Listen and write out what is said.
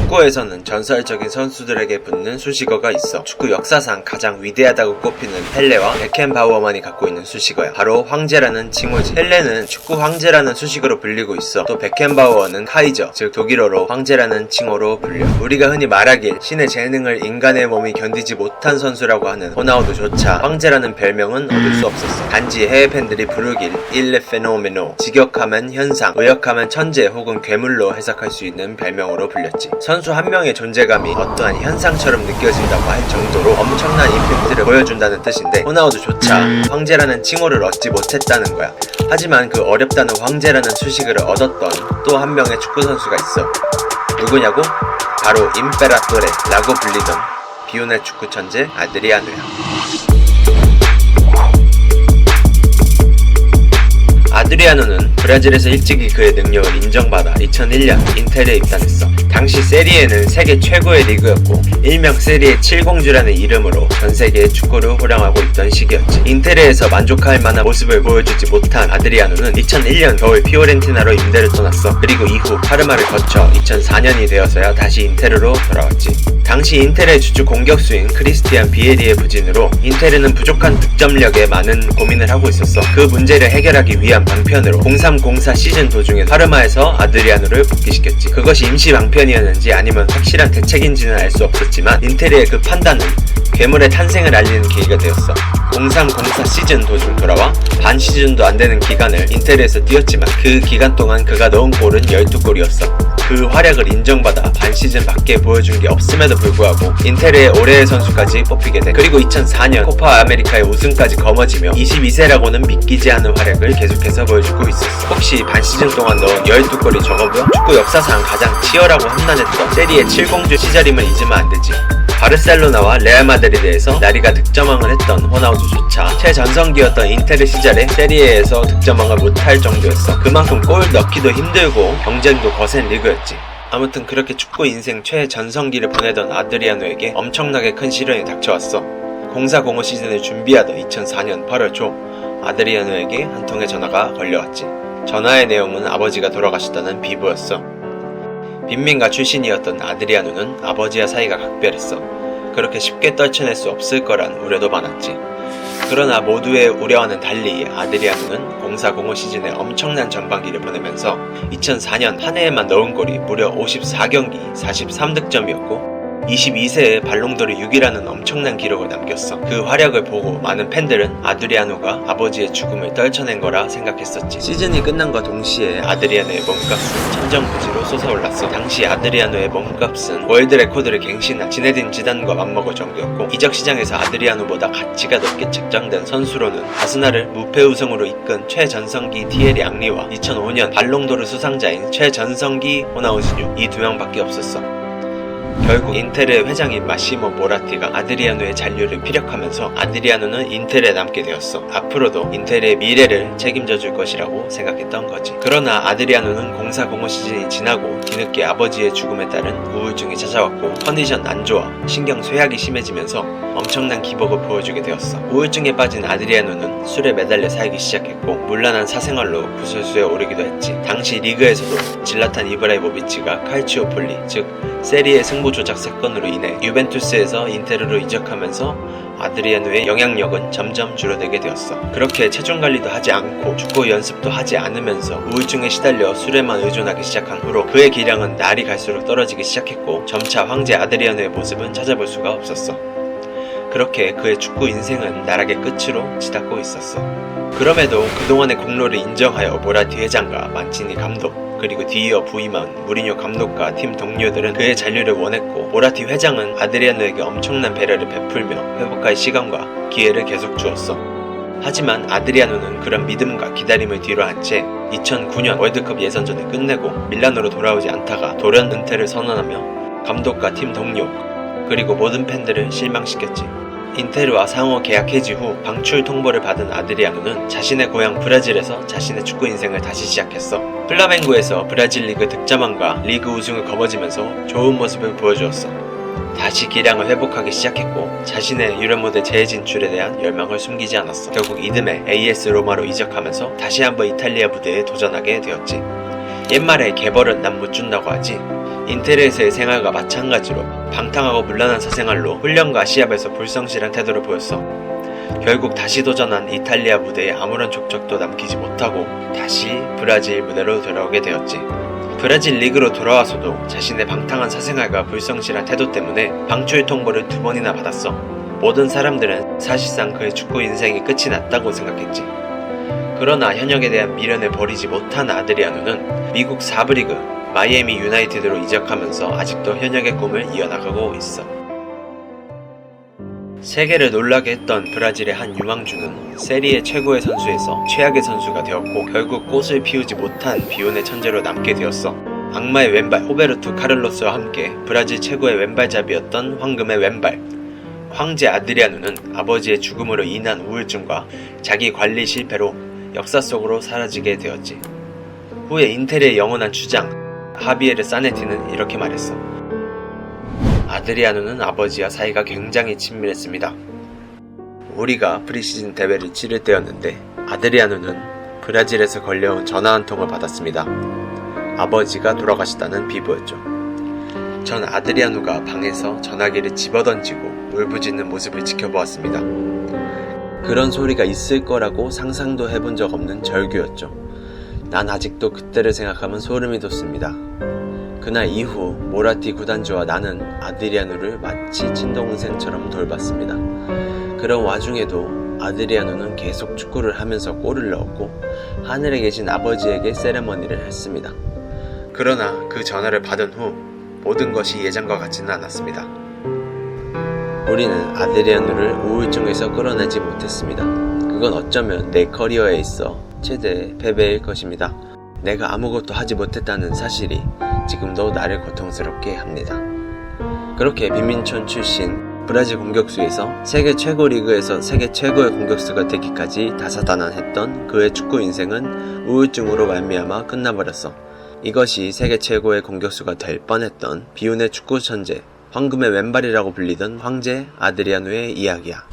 축구에서는 전설적인 선수들에게 붙는 수식어가 있어. 축구 역사상 가장 위대하다고 꼽히는 펠레와 베켄바우어만이 갖고 있는 수식어야. 바로 황제라는 칭호지. 펠레는 축구 황제라는 수식어로 불리고 있어. 또 베켄바우어는 카이저, 즉 독일어로 황제라는 칭호로 불려. 우리가 흔히 말하길 신의 재능을 인간의 몸이 견디지 못한 선수라고 하는 호나우두조차 황제라는 별명은 얻을 수 없었어. 단지 해외 팬들이 부르길 Il Fenomeno, 직역하면 현상, 의역하면 천재 혹은 괴물로 해석할 수 있는 별명으로 불렸지. 선수 한 명의 존재감이 어떠한 현상처럼 느껴진다고 할 정도로 엄청난 임팩트를 보여준다는 뜻인데, 호나우두조차 황제라는 칭호를 얻지 못했다는 거야. 하지만 그 어렵다는 황제라는 수식을 얻었던 또 한 명의 축구 선수가 있어. 누구냐고? 바로 임페라토레라고 불리던 비운의 축구 천재 아드리아노야. 아드리아노는 브라질에서 일찍이 그의 능력을 인정받아 2001년 인텔에 입단했어. 당시 세리에는 세계 최고의 리그였고 일명 세리에 7공주라는 이름으로 전세계의 축구를 호령하고 있던 시기였지. 인테르에서 만족할 만한 모습을 보여주지 못한 아드리아노는 2001년 겨울 피오렌티나로 임대를 떠났어. 그리고 이후 파르마를 거쳐 2004년이 되어서야 다시 인테르로 돌아왔지. 당시 인텔의 주축 공격수인 크리스티안 비에리의 부진으로 인테르는 부족한 득점력에 많은 고민을 하고 있었어. 그 문제를 해결하기 위한 방편으로 03-04 시즌 도중에 파르마에서 아드리아노를 복귀시켰지. 그것이 임시 방편이었는지 아니면 확실한 대책인지는 알 수 없었지만 인테리의 그 판단은 괴물의 탄생을 알리는 계기가 되었어. 03-04 시즌 도중 돌아와 반 시즌도 안 되는 기간을 인테르에서 뛰었지만 그 기간 동안 그가 넣은 골은 12골이었어. 그 활약을 인정받아 반 시즌 밖에 보여준 게 없음에도 불구하고 인테르의 올해의 선수까지 뽑히게 돼. 그리고 2004년 코파 아메리카의 우승까지 거머쥐며 22세라고는 믿기지 않은 활약을 계속해서 보여주고 있었어. 혹시 반 시즌 동안 넣은 12골이 적어 보여? 축구 역사상 가장 치열하고 험난했던 세리에 7공주 시절임을 잊으면 안 되지. 바르셀로나와 레알 마드리드에서 나리가 득점왕을 했던 호나우두조차 최전성기였던 인테르 시절에 세리에에서 득점왕을 못할 정도였어. 그만큼 골 넣기도 힘들고 경쟁도 거센 리그였지. 아무튼 그렇게 축구 인생 최전성기를 보내던 아드리아노에게 엄청나게 큰 시련이 닥쳐왔어. 04-05 시즌을 준비하던 2004년 8월 초 아드리아노에게 한 통의 전화가 걸려왔지. 전화의 내용은 아버지가 돌아가셨다는 비보였어. 빈민가 출신이었던 아드리아노는 아버지와 사이가 각별했어. 그렇게 쉽게 떨쳐낼 수 없을 거란 우려도 많았지. 그러나 모두의 우려와는 달리 아드리아노는 04-05 시즌에 엄청난 전반기를 보내면서 2004년 한 해에만 넣은 골이 무려 54경기 43득점이었고 22세에 발롱도르 6위라는 엄청난 기록을 남겼어. 그 활약을 보고 많은 팬들은 아드리아노가 아버지의 죽음을 떨쳐낸 거라 생각했었지. 시즌이 끝난과 동시에 아드리아노의 몸값은 천정부지로 솟아올랐어. 당시 아드리아노의 몸값은 월드 레코드를 갱신한 지네딘 지단과 맞먹을 정도였고 이적 시장에서 아드리아노보다 가치가 높게 책정된 선수로는 아스날을 무패 우승으로 이끈 최전성기 티에리 앙리와 2005년 발롱도르 수상자인 최전성기 호나우지뉴 이 두 명밖에 없었어. 결국 인텔의 회장인 마시모 모라티가 아드리아노의 잔류를 피력하면서 아드리아노는 인텔에 남게 되었어. 앞으로도 인텔의 미래를 책임져 줄 것이라고 생각했던 거지. 그러나 아드리아노는 04-05 시즌이 지나고 뒤늦게 아버지의 죽음에 따른 우울증이 찾아왔고 컨디션 안 좋아 신경 쇠약이 심해지면서 엄청난 기복을 보여주게 되었어. 우울증에 빠진 아드리아노는 술에 매달려 살기 시작했고 문란한 사생활로 구설수에 오르기도 했지. 당시 리그에서도 질라탄 이브라이모비치가 칼치오폴리 즉 세리의 승부 조작 사건으로 인해 유벤투스에서 인테르로 이적하면서 아드리아노의 영향력은 점점 줄어들게 되었어. 그렇게 체중 관리도 하지 않고 축구 연습도 하지 않으면서 우울증에 시달려 술에만 의존하기 시작한 후로 그의 기량은 날이 갈수록 떨어지기 시작했고 점차 황제 아드리아노의 모습은 찾아볼 수가 없었어. 그렇게 그의 축구 인생은 나락의 끝으로 치닫고 있었어. 그럼에도 그동안의 공로를 인정하여 모라티 회장과 만치니 감독 그리고 뒤이어 부임한 무리뉴 감독과 팀 동료들은 그의 잔류를 원했고 모라티 회장은 아드리아노에게 엄청난 배려를 베풀며 회복할 시간과 기회를 계속 주었어. 하지만 아드리아노는 그런 믿음과 기다림을 뒤로한 채 2009년 월드컵 예선전을 끝내고 밀라노로 돌아오지 않다가 돌연 은퇴를 선언하며 감독과 팀 동료 그리고 모든 팬들을 실망시켰지. 인테르와 상호 계약 해지 후 방출 통보를 받은 아드리아노는 자신의 고향 브라질에서 자신의 축구 인생을 다시 시작했어. 플라멩고에서 브라질 리그 득점왕과 리그 우승을 거머쥐면서 좋은 모습을 보여주었어. 다시 기량을 회복하기 시작했고 자신의 유럽 무대 재진출에 대한 열망을 숨기지 않았어. 결국 이듬해 AS 로마로 이적하면서 다시 한번 이탈리아 무대에 도전하게 되었지. 옛말에 개벌은 남 못 준다고 하지. 인테르에서의 생활과 마찬가지로 방탕하고 문란한 사생활로 훈련과 시합에서 불성실한 태도를 보였어. 결국 다시 도전한 이탈리아 무대에 아무런 족적도 남기지 못하고 다시 브라질 무대로 돌아오게 되었지. 브라질 리그로 돌아와서도 자신의 방탕한 사생활과 불성실한 태도 때문에 방출 통보를 2번이나 받았어. 모든 사람들은 사실상 그의 축구 인생이 끝이 났다고 생각했지. 그러나 현역에 대한 미련을 버리지 못한 아드리아노는 미국 4부 리그 마이애미 유나이티드로 이적하면서 아직도 현역의 꿈을 이어나가고 있어. 세계를 놀라게 했던 브라질의 한 유망주는 세리에 최고의 선수에서 최악의 선수가 되었고 결국 꽃을 피우지 못한 비운의 천재로 남게 되었어. 악마의 왼발 호베르토 카를로스와 함께 브라질 최고의 왼발잡이였던 황금의 왼발 황제 아드리아노는 아버지의 죽음으로 인한 우울증과 자기 관리 실패로 역사 속으로 사라지게 되었지. 후에 인테리의 영원한 주장 하비에르 사네티는 이렇게 말했어. 아드리아노는 아버지와 사이가 굉장히 친밀했습니다. 우리가 프리시즌 대회를 치를 때였는데 아드리아노는 브라질에서 걸려온 전화 한 통을 받았습니다. 아버지가 돌아가셨다는 비보였죠. 전 아드리아노가 방에서 전화기를 집어던지고 울부짖는 모습을 지켜보았습니다. 그런 소리가 있을 거라고 상상도 해본 적 없는 절규였죠. 난 아직도 그때를 생각하면 소름이 돋습니다. 그날 이후 모라티 구단주와 나는 아드리아노를 마치 친동생처럼 돌봤습니다. 그런 와중에도 아드리아노는 계속 축구를 하면서 골을 넣었고 하늘에 계신 아버지에게 세레머니를 했습니다. 그러나 그 전화를 받은 후 모든 것이 예전과 같지는 않았습니다. 우리는 아드리아노를 우울증에서 끌어내지 못했습니다. 그건 어쩌면 내 커리어에 있어 최대의 패배일 것입니다. 내가 아무것도 하지 못했다는 사실이 지금도 나를 고통스럽게 합니다. 그렇게 빈민촌 출신 브라질 공격수에서 세계 최고 리그에서 세계 최고의 공격수가 되기까지 다사다난했던 그의 축구 인생은 우울증으로 말미암아 끝나버렸어. 이것이 세계 최고의 공격수가 될 뻔했던 비운의 축구 천재 황금의 왼발이라고 불리던 황제 아드리아노의 이야기야.